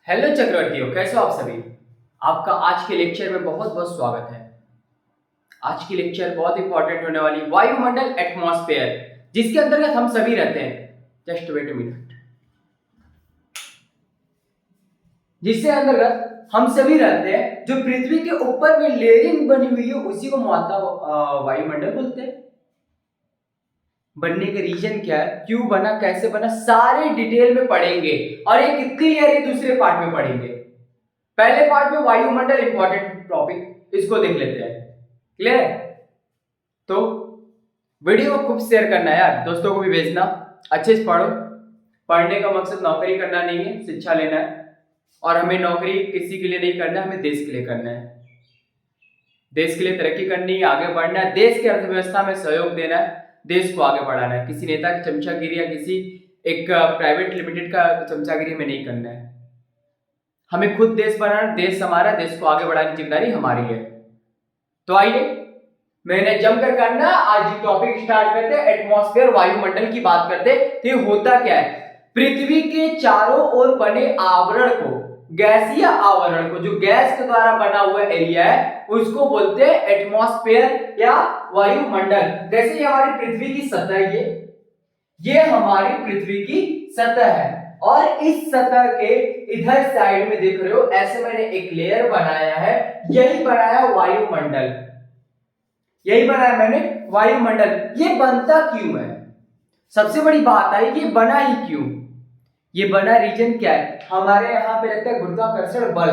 Hello चक्रवर्तियों, कैसे हो आप सभी। आपका आज के लेक्चर में बहुत बहुत स्वागत है। आज की लेक्चर बहुत इंपॉर्टेंट होने वाली, वायुमंडल एटमॉस्फेयर, जिसके अंतर्गत हम सभी रहते हैं। Just wait a minute. जिसके अंतर्गत हम सभी रहते हैं, जो पृथ्वी के ऊपर में लेयरिंग बनी हुई है उसी को वायुमंडल बोलते हैं। बनने का रीजन क्या है, क्यों बना, कैसे बना, सारे डिटेल में पढ़ेंगे और ये कितनी लेयर है दूसरे पार्ट में पढ़ेंगे। पहले पार्ट में वायुमंडल इंपॉर्टेंट टॉपिक, इसको देख लेते हैं। क्लियर है? तो वीडियो को खूब शेयर करना है यार, दोस्तों को भी भेजना। अच्छे से पढ़ो। पढ़ने का मकसद नौकरी करना नहीं है, शिक्षा लेना है। और हमें नौकरी किसी के लिए नहीं करना है, हमें देश के लिए करना है। देश के लिए तरक्की करनी है, आगे बढ़ना है, देश की अर्थव्यवस्था में सहयोग देना है, देश को आगे बढ़ाना है। किसी नेता की चमचागिरी या किसी एक प्राइवेट लिमिटेड का चमचागिरी में नहीं करना है। हमें खुद देश बनाना, देश हमारा, देश को आगे बढ़ाने की जिम्मेदारी हमारी है। तो आइए, मैंने जमकर करना, आज टॉपिक स्टार्ट करते हैं। एटमॉस्फेयर, वायुमंडल की बात करते हैं। तो ये होता क्या है, पृथ्वी के चारों ओर बने आवरण को, गैसीय आवरण को, जो गैस के द्वारा बना हुआ एरिया है, उसको बोलते हैं एटमॉस्फेयर या वायुमंडल। जैसे ये हमारी पृथ्वी की सतह है, ये हमारी पृथ्वी की सतह है, और इस सतह के इधर साइड में देख रहे हो, ऐसे मैंने एक लेयर बनाया है, यही बनाया वायुमंडल। यही बनाया मैंने वायुमंडल। ये बनता क्यों है, सबसे बड़ी बात आई, ये बना ही क्यों। ये बना रीजन क्या है, हमारे यहां पे लगता है गुरुत्वाकर्षण बल,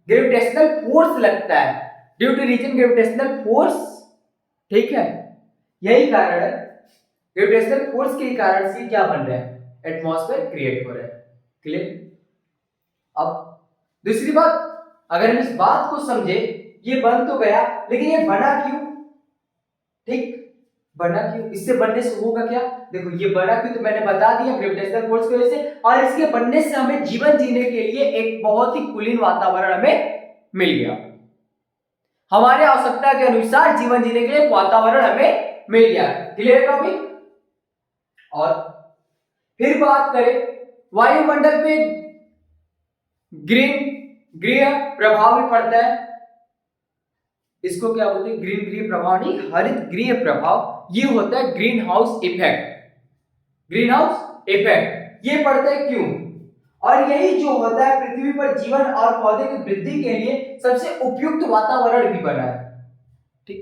ग्रेविटेशनल फोर्स लगता है, due to reason gravitational force. ठीक है, यही कारण है, ग्रेविटेशनल फोर्स के कारण से क्या बन रहा है, एटमॉस्फेयर क्रिएट हो रहा है। क्लियर? अब दूसरी बात, अगर हम इस बात को समझे, ये बन तो गया, लेकिन ये बना क्यों। ठीक, बना क्यों, इससे बनने से होगा क्या। देखो, ये बना क्यों तो मैंने बता दिया, ग्रेविटेशनल फोर्स की वजह से। और इसके बनने से हमें जीवन जीने के लिए एक बहुत ही कुलीन वातावरण हमें मिल गया। हमारे आवश्यकता के अनुसार जीवन जीने के लिए वातावरण हमें मिल गया। Clear topic? और फिर बात करें वायुमंडल पे ग्रीन गृह प्रभाव भी पड़ता है। इसको क्या बोलते हैं, ग्रीन गृह प्रभाव नहीं, हरित गृह प्रभाव। ये होता है green house effect. Green house effect ये पड़ता है क्यों, और यही जो होता है पृथ्वी पर जीवन और पौधे की वृद्धि के लिए सबसे उपयुक्त वातावरण भी बना है। ठीक,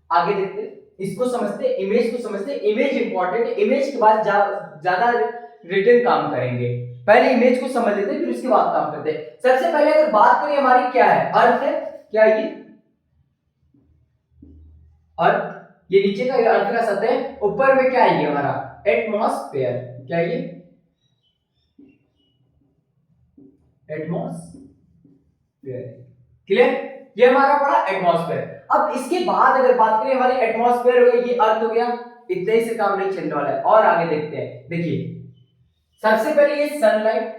आगे देखते हैं, इसको समझते, इमेज को समझते। इमेज इंपॉर्टेंट है, इमेज के बाद ज्यादा रिटर्न काम करेंगे। पहले इमेज को समझ लेते हैं, फिर उसके बाद काम करते हैं। सबसे पहले अगर बात करें, हमारी क्या है, अर्थ है। क्या ये अर्थ, ये नीचे का अर्थ का सतह है, ऊपर में क्या है, ये हमारा एटमॉस्फेयर। क्या है ये, एटमॉस्फेयर। क्लियर? ये हमारा पड़ा एटमॉस्फेयर। अब इसके बाद अगर बात करें, हमारे एटमॉस्फेयर हो गया, ये अर्थ हो गया, इतने ही से काम नहीं चलने वाला है, और आगे देखते हैं। देखिए, सबसे पहले ये सनलाइट,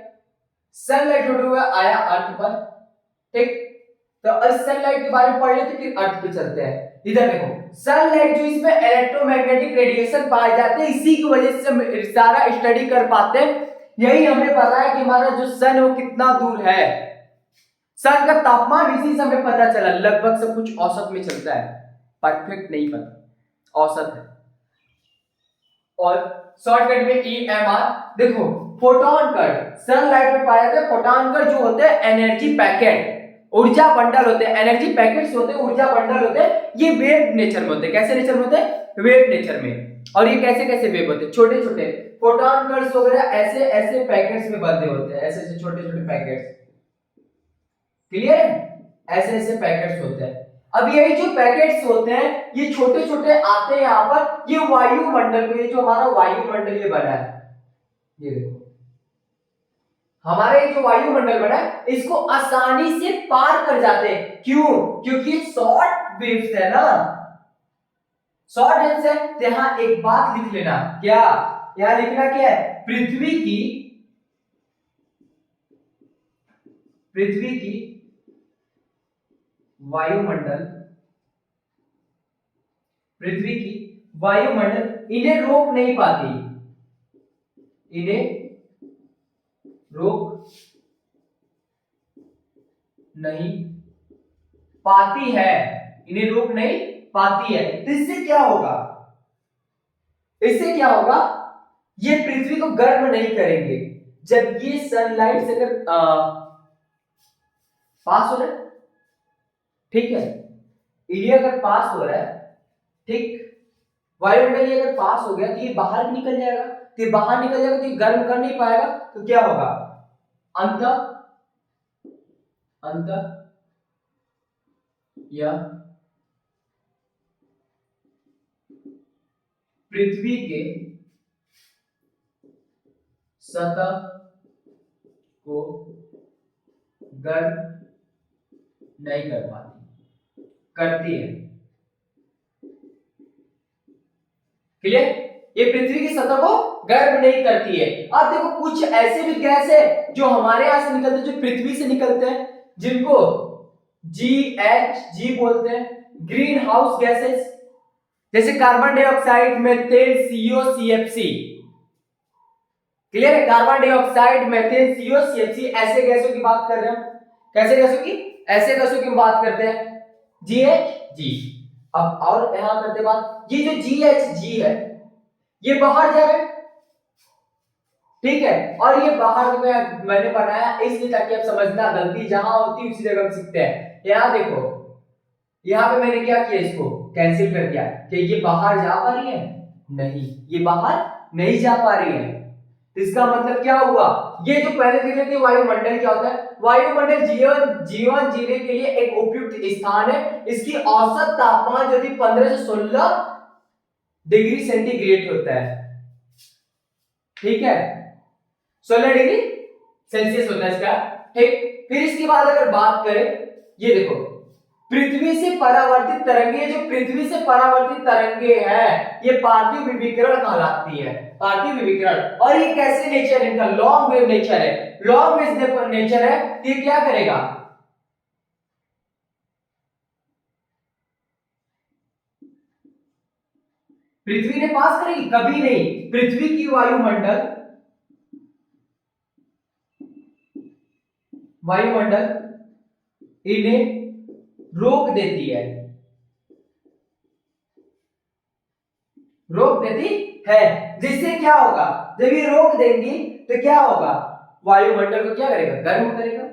सनलाइट उठ हुआ आया अर्थ पर। ठीक, तो इस सनलाइट के बारे में पढ़ लेते, फिर अर्थ पे चलते हैं। इधर देखो, सनलाइट जो इसमें इलेक्ट्रोमैग्नेटिक रेडिएशन पाए जाते हैं, इसी की वजह से हम सारा स्टडी कर पाते हैं। यही हमें पता है कि हमारा जो सन है वो कितना दूर है। सन का तापमान इसी से हमें पता चला, लगभग सब कुछ औसत में चलता है, परफेक्ट नहीं पता, औसत है। और शॉर्टकट में EMR। देखो, फोटोन कण सनलाइट में पाए जाते हैं। फोटोन कण जो होते हैं एनर्जी पैकेट, ऊर्जा बंडल होते हैं, एनर्जी पैकेट्स होते हैं, ऊर्जा बंडल होते हैं। ये वेव नेचर में होते हैं। कैसे नेचर में होते हैं, वेव नेचर में। और ये कैसे कैसे वेव होते हैं, छोटे छोटे फोटोन कण वगैरह ऐसे ऐसे पैकेट्स में बंधे होते हैं, ऐसे ऐसे छोटे छोटे पैकेट्स। क्लियर है, ऐसे ऐसे पैकेट्स होते हैं। अब यही जो पैकेट्स होते हैं, ये छोटे छोटे आते हैं यहाँ पर, ये वायुमंडल में, जो हमारा वायुमंडल ये बना है, ये देखो, हमारे जो वायुमंडल बना है, इसको आसानी से पार कर जाते हैं। क्यों? क्योंकि शॉर्ट वेव्स है ना, शॉर्ट वेव्स है। तो यहां एक बात लिख लेना, क्या यहां लिखना, क्या है, पृथ्वी की वायुमंडल, पृथ्वी की वायुमंडल इन्हें रोक नहीं पाती, इन्हें रोक नहीं पाती है, इन्हें रोक नहीं पाती है। तो इससे क्या होगा, इससे क्या होगा, ये पृथ्वी को गर्म नहीं करेंगे। जब ये सनलाइट से अगर पास हो रहा है, ठीक है, ये अगर पास हो रहा है, ठीक, वायुमंडल ये अगर पास हो गया तो ये बाहर निकल जाएगा, तो ये बाहर निकल जाएगा तो ये गर्म कर नहीं पाएगा, तो क्या होगा, अंत अंत या पृथ्वी के सतह को गर्म नहीं कर पाती, करती है। क्लियर, ये पृथ्वी की सतह को गर्म नहीं करती है। अब देखो कुछ ऐसे भी गैस है जो हमारे यहां से निकलते हैं, जो पृथ्वी से निकलते हैं, जिनको GHG बोलते हैं, ग्रीन हाउस गैसेस, जैसे carbon dioxide, methane, CO, CFC। Clear है, carbon dioxide, methane, CO, CFC ऐसे गैसों की बात कर रहे हैं हम। कैसे गैसों की, ऐसे गैसों की बात करते हैं, GHG। अब और यहां करते बात, ये जो GHG है ये बाहर जा रहा है, ठीक है, और ये बाहर में मैंने बनाया इसलिए ताकि आप समझना, गलती जहां होती है उसी जगह हम सीखते हैं। यहां देखो, यहां पे मैंने क्या किया, इसको कैंसिल कर दिया कि ये बाहर जा पा रही है, नहीं, ये बाहर नहीं जा पा रही है। इसका मतलब क्या हुआ, ये जो पहले देखे थे वायुमंडल क्या होता है, वायुमंडल जीवन जीने के लिए एक उपयुक्त स्थान है। इसकी औसत तापमान यदि 15 से 16 डिग्री सेंटीग्रेड होता है, ठीक है, 16 डिग्री सेल्सियस होता है इसका, ठीक। फिर इसके बाद अगर बात करें, ये देखो पृथ्वी से परावर्तित तरंगे, जो पृथ्वी से परावर्तित तरंगे हैं, ये पार्थिव विकिरण कहलाती है, पार्थिव विकिरण। और ये कैसे नेचर है इनका, लॉन्ग वेव नेचर है, लॉन्ग वेव नेचर है। ये क्या करेगा, पृथ्वी ने पास करेगी, कभी नहीं। पृथ्वी की वायुमंडल इन्हें रोक देती है, रोक देती है। जिससे क्या होगा, जब ये रोक देंगी तो क्या होगा, वायुमंडल को क्या करेगा, गर्म करेगा।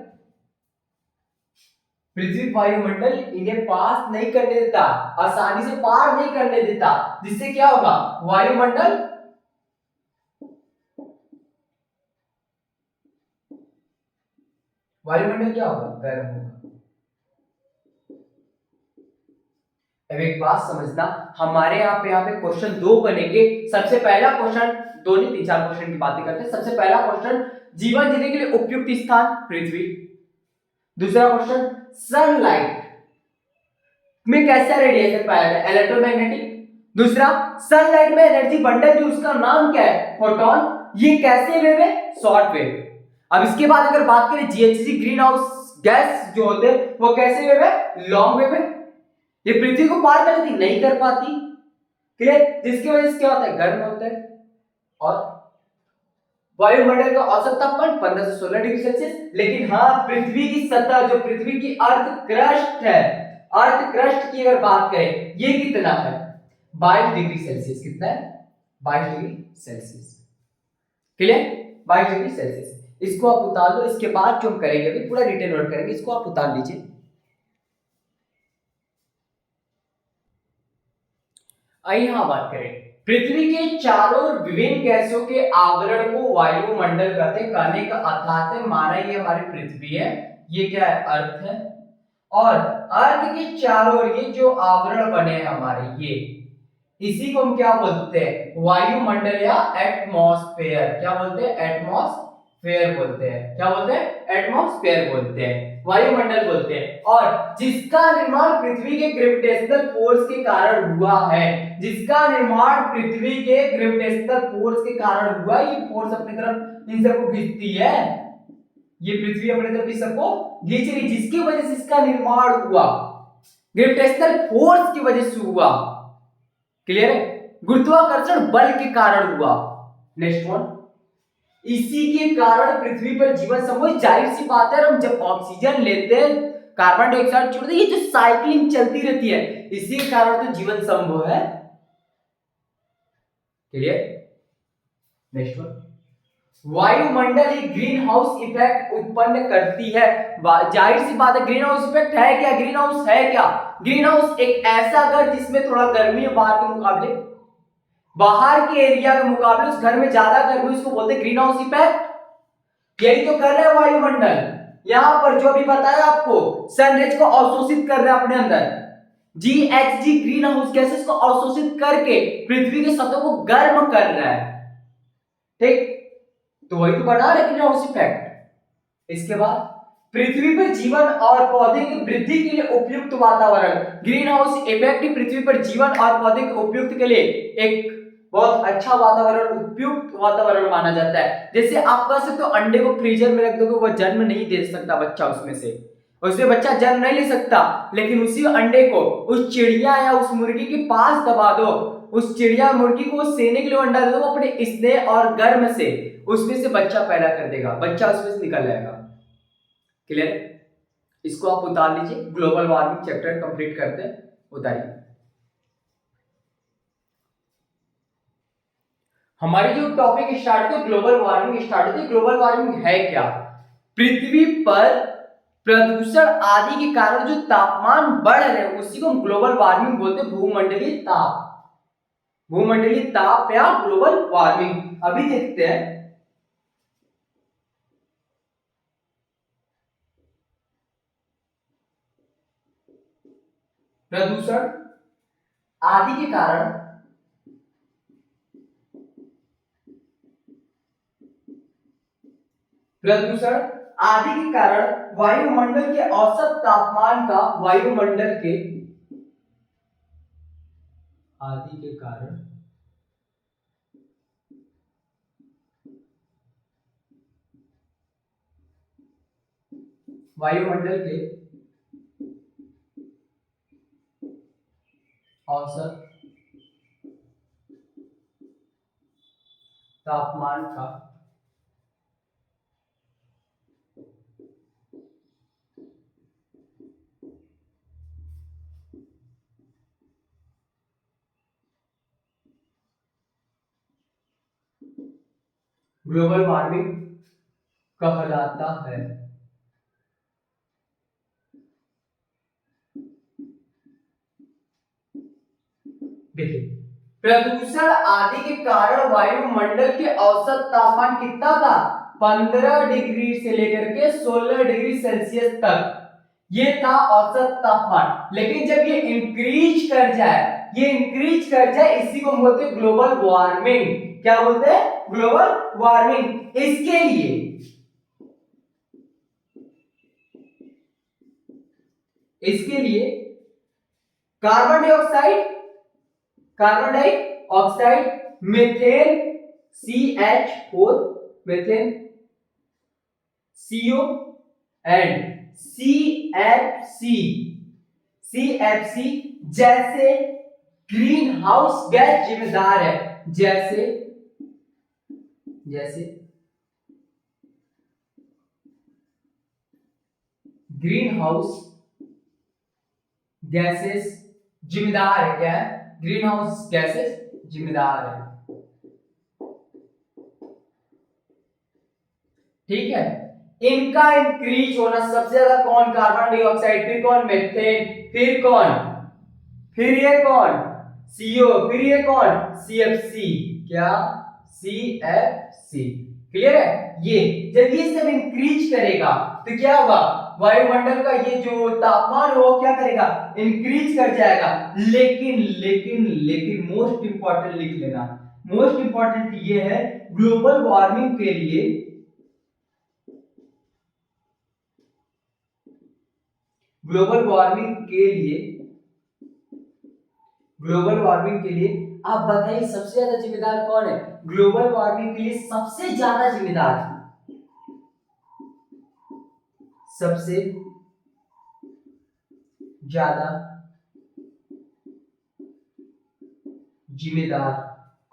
पृथ्वी वायुमंडल इन्हें पास नहीं करने देता, आसानी से पार नहीं करने देता, जिससे क्या होगा, वायुमंडल क्या होगा, गर्म होगा। अब एक बात समझना, हमारे यहाँ पे क्वेश्चन दो बनेंगे। सबसे पहला क्वेश्चन, दो नहीं 3-4 क्वेश्चन की बातें करते हैं। सबसे पहला क्वेश्चन, जीवन जीने के लिए उपयुक्त स्थान पृथ्वी। दूसरा क्वेश्चन, सनलाइट में कैसा रेडिएशन पाया जाए, इलेक्ट्रोमैग्नेटिक। दूसरा, सनलाइट में एनर्जी बंडल जो उसका नाम क्या है, फोटोन, ये कैसे वेव है, शॉर्ट वेव। अब इसके बाद अगर बात करें GHG ग्रीन हाउस गैस जो होते हैं वो कैसे वेव है, लॉन्ग वेव है। ये पृथ्वी को पार करती नहीं कर पाती, क्लियर, जिसकी वजह से क्या होता है, गर्म होता है। और वायुमंडल का औसत तापमान 15 से 16 डिग्री सेल्सियस। लेकिन हाँ, पृथ्वी की सतह, जो पृथ्वी की अर्थ क्रस्ट है, अर्थ क्रस्ट की अगर बात करें, ये कितना है, 22 डिग्री सेल्सियस। कितना है, 22 degree Celsius, clear, 22 degree Celsius. इसको आप उतार लो, इसके बाद जो हम करेंगे अभी पूरा डिटेल नोट करेंगे, इसको आप उतार लीजिए। आइए यहां बात करें, पृथ्वी के चारों विभिन्न गैसों के आवरण को वायुमंडल कहते हैं। कहने का अर्थात है, माना ये हमारी पृथ्वी है, ये क्या है, अर्थ है, और अर्थ के चारों ओर ये जो आवरण बने हैं हमारे, ये इसी को हम क्या बोलते हैं, वायुमंडल या एटमॉस्फेयर। क्या बोलते हैं, एटमॉस्फेयर बोलते हैं। क्या बोलते हैं, एटमॉस्फेयर बोलते हैं, वायुमंडल बोलते हैं। और जिसका निर्माण पृथ्वी के ग्रेविटेशनल फोर्स के कारण हुआ है, जिसका निर्माण पृथ्वी के ग्रेविटेशनल फोर्स के कारण हुआ, ये फोर्स अपनी तरफ इन सबको खींचती है, ये पृथ्वी अपनी तरफ इन सबको खींच रही, जिसकी वजह से इसका निर्माण हुआ, ग्रेविटेशनल फोर्स की वजह से हुआ, क्लियर है, गुरुत्वाकर्षण बल के कारण हुआ। नेक्स्ट वन, इसी के कारण पृथ्वी पर जीवन संभव, जाहिर सी बात है, हम जब ऑक्सीजन लेते हैं कार्बन डाइऑक्साइड छोड़ दे, ये जो साइकिलिंग चलती रहती है, इसी के कारण तो जीवन संभव है। क्लियर? नेक्स्ट वन, वायुमंडल एक ग्रीन हाउस इफेक्ट उत्पन्न करती है। जाहिर सी बात है, ग्रीन हाउस इफेक्ट है क्या? ग्रीन हाउस है क्या? ग्रीन हाउस एक ऐसा घर जिसमें थोड़ा गर्मी है बाहर के मुकाबले, बाहर के एरिया के मुकाबले उस घर में ज्यादा गर्मी, उसको बोलते हैं ग्रीन हाउस इफेक्ट। यही तो कर रहा है वायुमंडल। यहां पर जो भी बताया आपको, सनरेज को अवशोषित कर रहा है अपने अंदर, GHG ग्रीन हाउस गैसेस को अवशोषित करके पृथ्वी के सतह को गर्म कर रहा है। ठीक, तो वही तो बना रहा है ग्रीन हाउस इफेक्ट। इसके बाद पृथ्वी पर जीवन और पौधे की वृद्धि के लिए उपयुक्त वातावरण, ग्रीन हाउस इफेक्ट पृथ्वी पर जीवन और पौधे के उपयुक्त के लिए एक बहुत अच्छा वातावरण, उपयुक्त वातावरण माना जाता है। जैसे आप कह सकते हो अंडे को फ्रीजर में रख दोगे, वो जन्म नहीं दे सकता बच्चा उसमें से, उसमें बच्चा जन्म नहीं ले सकता, लेकिन उसी अंडे को उस चिड़िया या उस मुर्गी के पास दबा दो, उस चिड़िया मुर्गी को सेने के लिए अंडा दे दो, वो अपने स्नेह और गर्म से उसमें से बच्चा पैदा कर देगा, बच्चा उसमें से निकल जाएगा। क्लियर? इसको आप उतार लीजिए, ग्लोबल वार्मिंग चैप्टर कंप्लीट करते हैं, उतारिए। हमारी जो टॉपिक स्टार्ट हुई ग्लोबल वार्मिंग स्टार्ट होती है। ग्लोबल वार्मिंग है क्या? पृथ्वी पर प्रदूषण आदि के कारण जो तापमान बढ़ रहे हैं उसी को ग्लोबल वार्मिंग बोलते हैं, भूमंडलीय ताप, भूमंडलीय ताप या ग्लोबल वार्मिंग। अभी देखते हैं प्रदूषण आदि के कारण प्रदूषण आदि के कारण वायुमंडल के औसत तापमान का, वायुमंडल के आदि के कारण वायुमंडल के औसत तापमान का ग्लोबल वार्मिंग कहलाता है। देखिए, प्रदूषण आदि के कारण वायुमंडल के औसत तापमान कितना था? 15 डिग्री से लेकर के 16 डिग्री सेल्सियस तक ये था औसत तापमान। लेकिन जब ये इंक्रीज कर जाए, ये इंक्रीज कर जाए, इसी को बोलते हैं ग्लोबल वार्मिंग। क्या बोलते हैं? Global warming. इसके लिए carbon dioxide, carbon dioxide, methane CH4, methane CO and CFC जैसे ग्रीन हाउस गैस जिम्मेदार है, जैसे ग्रीन हाउस गैसेस जिम्मेदार है। क्या है? ग्रीन हाउस गैसेस जिम्मेदार है। ठीक है, इनका इंक्रीज होना सबसे ज्यादा कौन? कार्बन डाइऑक्साइड, फिर कौन? मीथेन, फिर कौन? फिर ये कौन? CO, फिर ये कौन? CFC। क्या? CFC। क्लियर है? ये जब ये सब इंक्रीज करेगा तो क्या होगा? वायुमंडल का ये जो तापमान हो क्या करेगा? इंक्रीज कर जाएगा। लेकिन लेकिन लेकिन मोस्ट इंपॉर्टेंट लिख लेना, मोस्ट इंपॉर्टेंट ये है, ग्लोबल वार्मिंग के लिए, ग्लोबल वार्मिंग के लिए, ग्लोबल वार्मिंग के लिए आप बताइए सबसे ज्यादा जिम्मेदार कौन है? ग्लोबल वार्मिंग के लिए सबसे ज्यादा जिम्मेदार, सबसे ज्यादा जिम्मेदार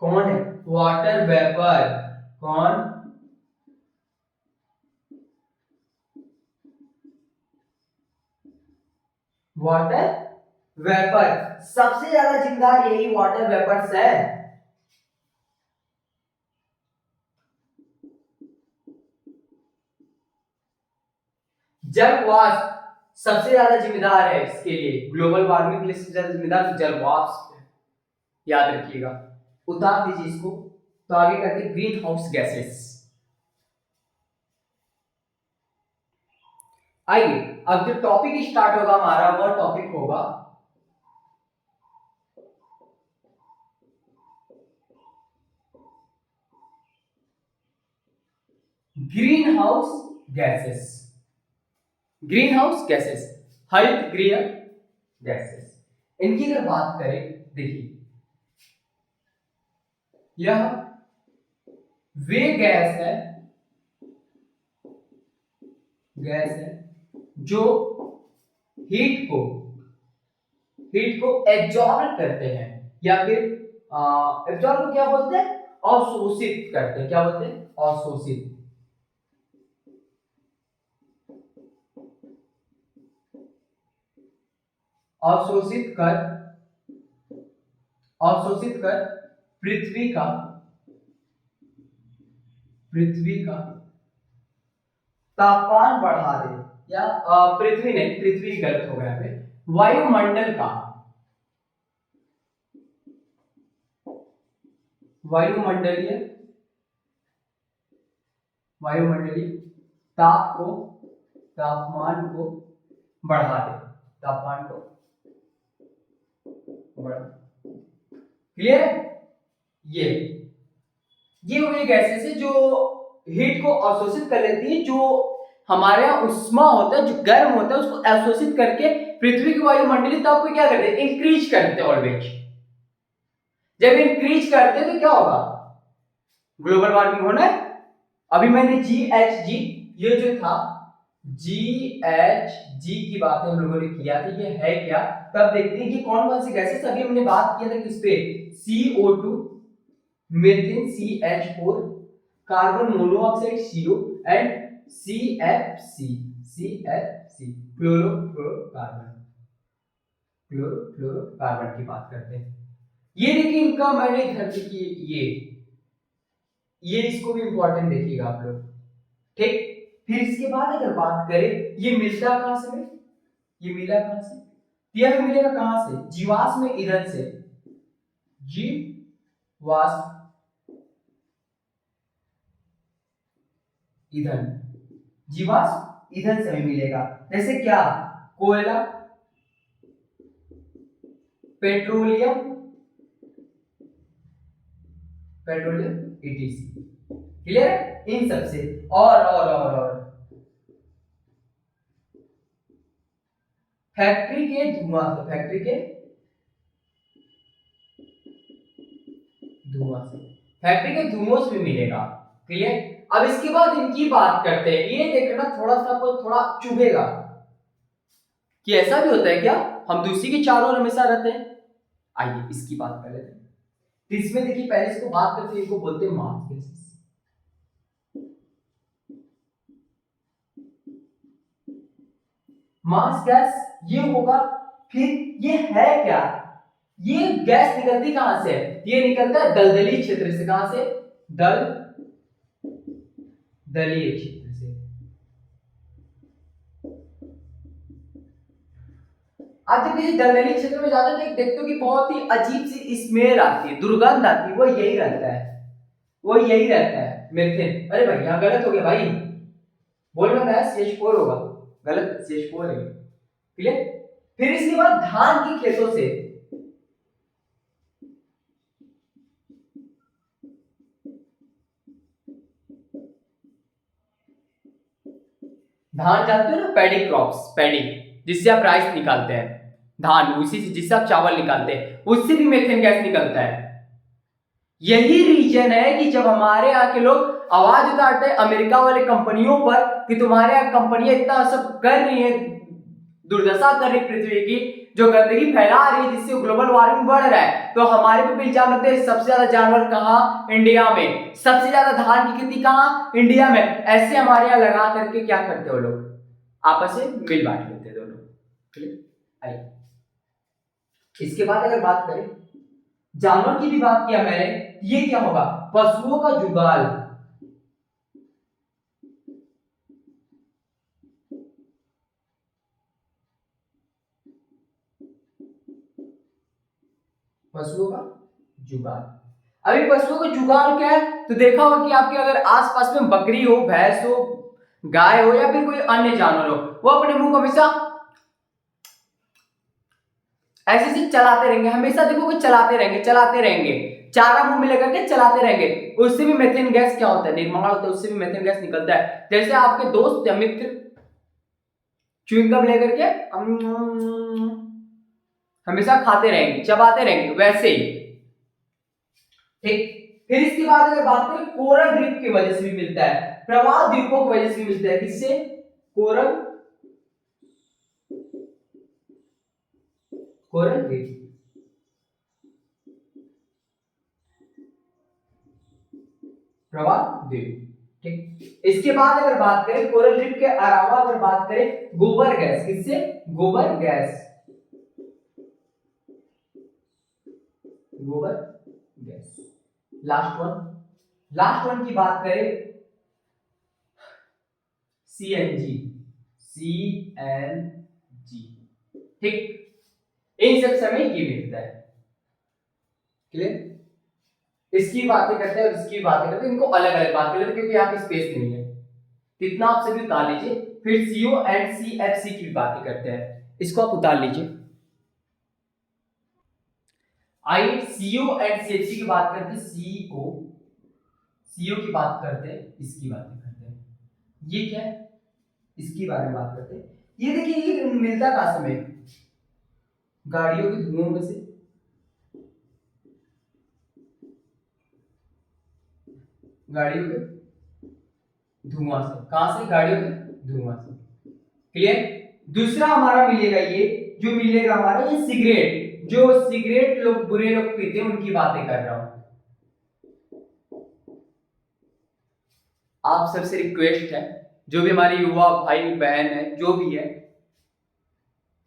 कौन है? Water vapour. कौन? वाटर वेपर, सबसे ज्यादा जिम्मेदार यही वाटर वेपर्स है। जल वाष्प सबसे ज्यादा जिम्मेदार है इसके लिए, ग्लोबल वार्मिंग के लिए सबसे ज्यादा जिम्मेदार जल वाष्प है, याद रखिएगा। उतार दीजिए इसको। तो आगे करते ग्रीन हाउस गैसेस। आइए अब जो टॉपिक स्टार्ट होगा हमारा वह टॉपिक होगा green house gases. Green house gases, हरित गृह गैसेस। इनकी अगर बात करें, देखिए यह वे गैस है जो हीट को एब्जॉर्ब करते हैं, या फिर एब्जॉर्ब को क्या बोलते हैं, अवशोषित करते हैं। क्या बोलते हैं, अवशोषित। अवशोषित कर पृथ्वी का तापमान बढ़ा दे, या पृथ्वी नहीं, पृथ्वी गलत हो गया, वायुमंडलीय तापमान को बढ़ा दे, तापमान को बढ़ा। क्लियर है? ये वे गैसेस है जो हीट को अवशोषित कर लेती है, जो हमारे यहाँ उष्मा होता है, जो गर्म होता है, उसको अवशोषित करके पृथ्वी की वायुमंडलीय ताप को क्या करते हैं, इंक्रीज करते हैं ऑलवेज। जब इंक्रीज करते हैं तो क्या होगा, ग्लोबल वार्मिंग होना है। अभी मैंने GHG, ये जो था GHG की बात हम लोगों ने किया था, ये है क्या, तब देखते हैं कि कौन कौन सी गैसेस। अभी हमने बात किया था किस पे, CO2, methane CH4, carbon monoxide CO and CFC chlorofluorocarbon की बात करते हैं। ये देखिए इनका मैंने इधर देखिए, ये इसको भी इंपॉर्टेंट देखिएगा आप लोग, ठीक। फिर इसके बाद अगर बात करें, ये मिलता कहां से, ये मिला कहां से, यह मिलेगा कहां से, जीवाश्म ईंधन से। जीवाश्म ईंधन से हमें मिलेगा, जैसे क्या, कोयला, पेट्रोलियम ETC। क्लियर है, इन सबसे। और फैक्ट्री के धुआं से भी मिलेगा। क्लियर। अब इसके बाद इनकी बात करते हैं, ये देखना थोड़ा सा आपको थोड़ा चुभेगा कि ऐसा भी होता है क्या, हम दूसरी के चारों ओर हमेशा रहते हैं। आइए इसकी बात कर लेते हैं। तो इसमें देखिए पहले इसको बात करते हैं, इसको बोलते हैं मास गैसेस। मास गैस ये होगा। फिर ये है क्या, ये गैस निकलती कहां से है, ये निकलता है दलदली क्षेत्र से। कहां से, दलदलीय क्षेत्र से। आप जब किसी दलदली क्षेत्र में जाते हो तो देखते हो कि बहुत ही अजीब सी स्मेल आती है, दुर्गंध आती है, वो यही रहता है मीथेन। अरे भाई यहाँ गलत हो गया भाई, बोल रहा है CH4 होगा, गलत, CH4 है। क्लियर। फिर इसके बाद धान की खेतों से, धान जानते हो ना, पैडी क्रॉप्स, पैडी जिससे आप राइस निकालते हैं, धान उसी से जिससे आप चावल निकालते हैं, उससे भी मीथेन गैस निकलता है। यही रीजन है कि जब हमारे यहाँ के लोग आवाज उठाते हैं अमेरिका वाले कंपनियों पर कि तुम्हारे यहाँ कंपनियां इतना सब कर रही है, दुर्दशा कर रही पृथ्वी की, जो गंदगी फैला रही है, जिससे ग्लोबल वार्मिंग बढ़ रहा है, तो हमारे पे इल्जाम लगते हैं। सबसे ज्यादा जानवर कहाँ, इंडिया में। सबसे ज्यादा धान की खेती कहाँ, इंडिया में। ऐसे हमारे यहाँ लगा करके क्या करते हो लोग, आपस में मिल बांट लेते हैं दोनों। आई। इसके बाद अगर बात करें जानवर की भी बात किया मैंने, ये क्या होगा, पशुओं का जुगाल। पशुओं का जुगाल। अभी पशुओं का जुगाल क्या है, तो देखा होगा कि आपके अगर आसपास में बकरी हो, भैंस हो, गाय हो या फिर कोई अन्य जानवर हो, वो अपने मुंह को हमेशा ऐसे ऐसे चलाते रहेंगे, हमेशा देखोगे चलाते रहेंगे चलाते रहेंगे, चारा मुंह में लेकर के चलाते रहेंगे। उससे भी मेथेन गैस क्या होता है, निर्माण होता है, उससे भी मेथेन गैस निकलता है। जैसे आपके दोस्त या मित्र च्युइंगम लेकर के हमेशा खाते रहेंगे, चबाते रहेंगे, वैसे ही। ठीक। फिर इसके बाद अगर बात करें कोरल रीफ की वजह से भी मिलता है, प्रवाल द्वीपों की वजह से भी मिलता है। किससे, कोरल, कोरल रीफ, प्रवाल द्वीप। ठीक। इसके बाद अगर बात करें कोरल रीफ के अलावा अगर बात करें गोबर गैस, किससे, गोबर गैस, गोबर गैस। लास्ट वन की बात करें सीएनजी, सीएनजी। ठीक। इन सब समय ये मिलता है। क्लियर। इसकी बातें करते हैं और इसकी बातें करते हैं, इनको अलग अलग बात कर लेते हैं क्योंकि यहाँ पे स्पेस नहीं है। इतना आप सभी उतार लीजिए। फिर सीओ एंड सीएफसी की बातें करते हैं, इसको आप उतार लीजिए। आइए सीओ एंड सीएफसी की बात करते हैं। सीओ की बात करते हैं, इसकी बातें करते हैं। ये क्या है, इसकी बारे में बात करते हैं। ये देखिए ये मिलता कहां से हमें, गाड़ियों के धुओं में से, गाड़ियों के धुआं से। कहां से, गाड़ियों के धुआं से। क्लियर। दूसरा हमारा मिलेगा, ये जो मिलेगा हमारा ये सिगरेट, जो सिगरेट लोग बुरे लोग पीते हैं उनकी बातें कर रहा हूं। आप सबसे रिक्वेस्ट है, जो भी हमारे युवा भाई बहन है, जो भी है,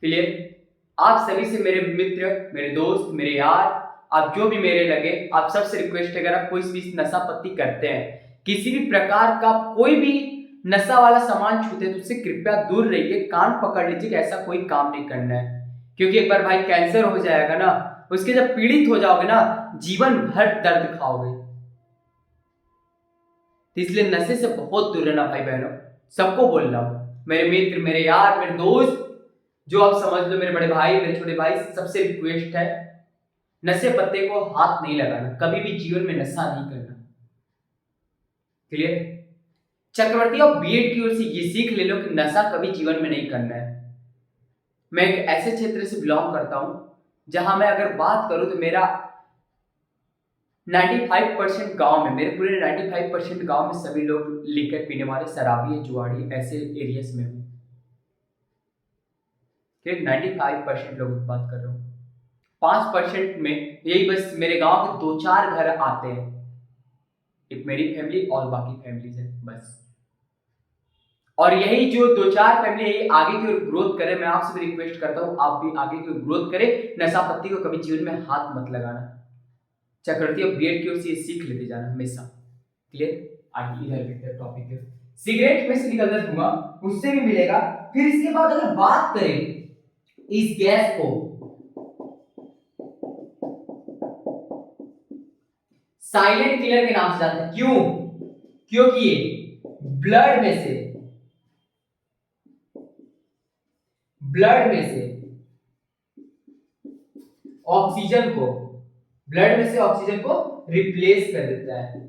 क्लियर, आप सभी से, मेरे मित्र, मेरे दोस्त, मेरे यार, आप जो भी मेरे लगे, आप सबसे रिक्वेस्ट है, अगर आप कोई भी नशा पत्ती करते हैं, किसी भी प्रकार का कोई भी नशा वाला सामान छूते हैं, तो उससे कृपया दूर रहिए। कान पकड़ लीजिए कि ऐसा कोई काम नहीं करना है, क्योंकि एक बार भाई कैंसर हो जाएगा ना, उसके जब पीड़ित हो जाओगे ना, जीवन भर दर्द खाओगे। तो इसलिए नशे से बहुत दूर रहना भाई बहनों, सबको बोल रहा हूं, मेरे मित्र, मेरे यार, मेरे दोस्त, जो आप समझ लो, मेरे बड़े भाई, मेरे छोटे भाई, सबसे रिक्वेस्ट है, नशे पत्ते को हाथ नहीं लगाना, कभी भी जीवन में नशा नहीं करना। क्लियर। चक्रवर्ती और बीएड की ओर से ये सीख ले लो कि नशा कभी जीवन में नहीं करना है। मैं एक ऐसे क्षेत्र से बिलोंग करता हूं जहां मैं अगर बात करूं तो मेरा 95% गांव में, मेरे पूरे 95% गांव में सभी लोग लिकर पीने वाले, शराबी, जुआड़ी, ऐसे एरियाज में हूं। 95% लोगों की बात कर रहा हूं। 5% में यही बस मेरे गांव के 2-4 घर आते हैं, एक मेरी फैमिली और बाकी फैमिलीज है बस। और यही जो 2-4 फैमिली यही आगे की ओर ग्रोथ करे, मैं आपसे भी रिक्वेस्ट करता हूं, आप भी आगे की ओर ग्रोथ करें। नशा पत्ती को कभी जीवन में हाथ मत लगाना। चक्रवर्ती और बीएड की ओर से सीख लेते जाना हमेशा। क्लियर। आगे इधर बेटर टॉपिक है, सिगरेट में से निकलता धुआं, उससे भी मिलेगा। फिर इसके बाद अगर बात करें इस गैस को, साइलेंट किलर के नाम से जानते हैं। क्यों, क्योंकि ये ब्लड में से ऑक्सीजन को, ब्लड में से ऑक्सीजन को रिप्लेस कर देता है,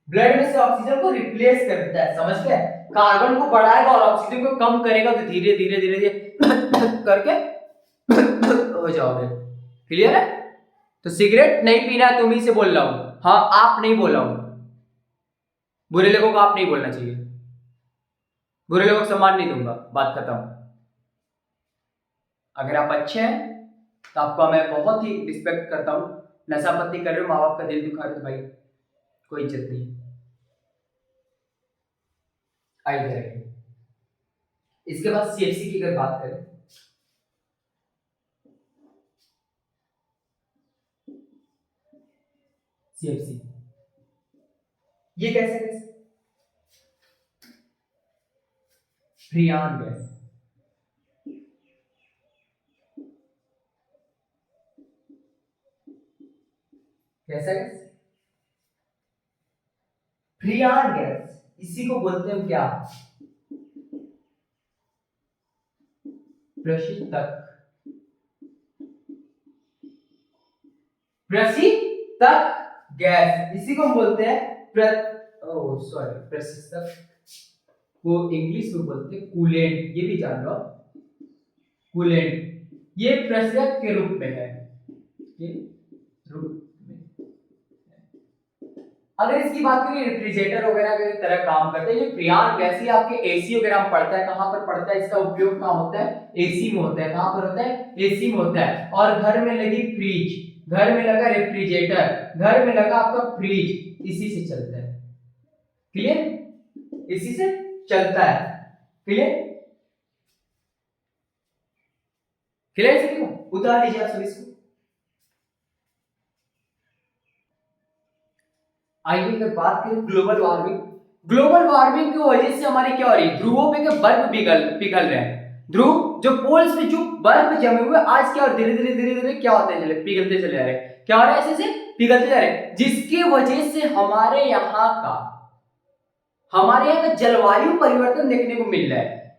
ब्लड में से ऑक्सीजन को रिप्लेस कर देता है, समझ गए। कार्बन को बढ़ाएगा और ऑक्सीजन को कम करेगा, तो धीरे धीरे धीरे धीरे करके हो जाओगे। क्लियर है। तो सिगरेट नहीं पीना है, तुम ही से बोल रहा हूं, हाँ आप नहीं बोल रहा हूं, बुरे लोगों को आप नहीं बोलना चाहिए, बुरे लोगों को सम्मान नहीं दूंगा, बात खत्म। अगर आप अच्छे हैं तो आपको मैं बहुत ही रिस्पेक्ट करता हूं, नशा पत्ती कर रहे हो, माँ बाप का दिल दुखा रहे हो, तो भाई कोई इज्जत नहीं। आइए इसके बाद सीएफसी की अगर बात करें, CFC। ये कैसे गैस? फ्रियान गैस। कैसा गैस? फ्रियान गैस। इसी को बोलते हैं क्या? प्रशीतक। प्रशीतक गैस, इसी को हम बोलते हैं प्रशीतक को इंग्लिश में बोलते हैं कूलेंट। ये भी जान लो, कूलेंट। ये प्रशीतक के रूप में है, ये रूप में। अगर इसकी बात करें रेफ्रिजरेटर वगैरह की तरह काम करते हैं। ये फ्रियान गैस ही आपके एसी वगैरह में पड़ता है। कहां पर पड़ता है? इसका उपयोग कहां होता है? एसी में होता है। कहां पर होता है? एसी में होता है। और घर में लगी फ्रिज, घर में लगा रेफ्रिजरेटर, घर में लगा आपका फ्रिज, इसी से चलता है। क्लियर? इसी से चलता है। क्लियर? क्लियर सभी को? उतार लीजिए आप सभी इसको। आइए अगर बात करें ग्लोबल वार्मिंग। ग्लोबल वार्मिंग की वजह से हमारे क्या हो रही है? ध्रुवों पे के बर्फ पिघल रहे हैं। ध्रुव जो पोल्स पे जो बर्फ जमे हुए आज क्या, और धीरे धीरे क्या होते चले, पिघलते चले जा रहे हैं। क्या हो रहा है? ऐसे से पिघलते जा रहे हैं, जिसकी वजह से हमारे यहाँ का जलवायु परिवर्तन देखने को मिल रहा है।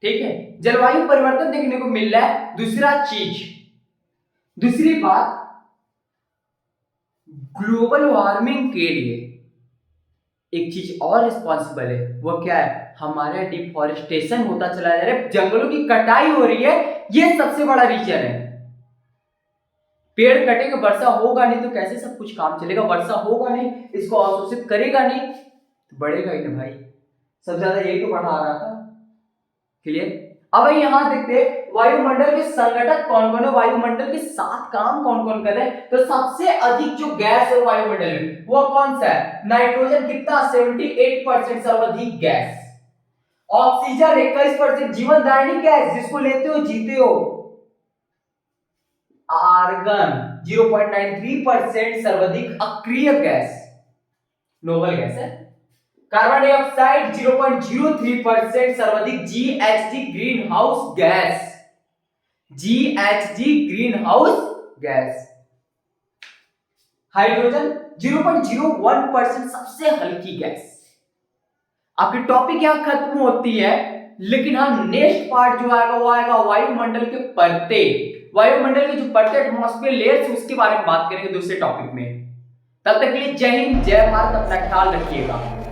ठीक है, जलवायु परिवर्तन देखने को मिल रहा है। दूसरी बात, ग्लोबल वार्मिंग के लिए एक चीज और रिस्पॉन्सिबल है। वो क्या है? हमारे डिफॉरेस्टेशन होता चला जा रहा है, जंगलों की कटाई हो रही है। ये सबसे बड़ा रीजन है। पेड़ कटेंगे, वर्षा होगा नहीं तो कैसे सब कुछ काम चलेगा? वर्षा होगा नहीं, इसको अवशोषित करेगा नहीं तो बढ़ेगा ही ना भाई। सबसे ज्यादा यही तो बढ़ा रहा था। क्लियर? अब यहां देखते हैं वायुमंडल के संगठक कौन कौन है, वायुमंडल के साथ काम कौन कौन कर रहे हैं। तो सबसे अधिक जो गैस है वायुमंडल में वो कौन सा है? नाइट्रोजन। कितना? 78% सर्वाधिक गैस। ऑक्सीजन 21%, जीवनदायिनी गैस जिसको लेते हो जीते हो। आर्गन 0.93% सर्वाधिक अक्रिय गैस, नोबल गैस है। कार्बन डाइऑक्साइड 0.03% सर्वाधिक GHG green house gas, GHG green house gas. Hydrogen 0.01% सबसे हल्की गैस। आपकी टॉपिक यहां खत्म होती है, लेकिन हाँ नेक्स्ट पार्ट जो आएगा वो आएगा वायुमंडल के परते। वायुमंडल के जो परते एटमॉस्फेयर लेयर्स उसके बारे में बात करेंगे दूसरे टॉपिक में। तब तक के लिए जय हिंद, जय भारत, अपना ख्याल रखिएगा।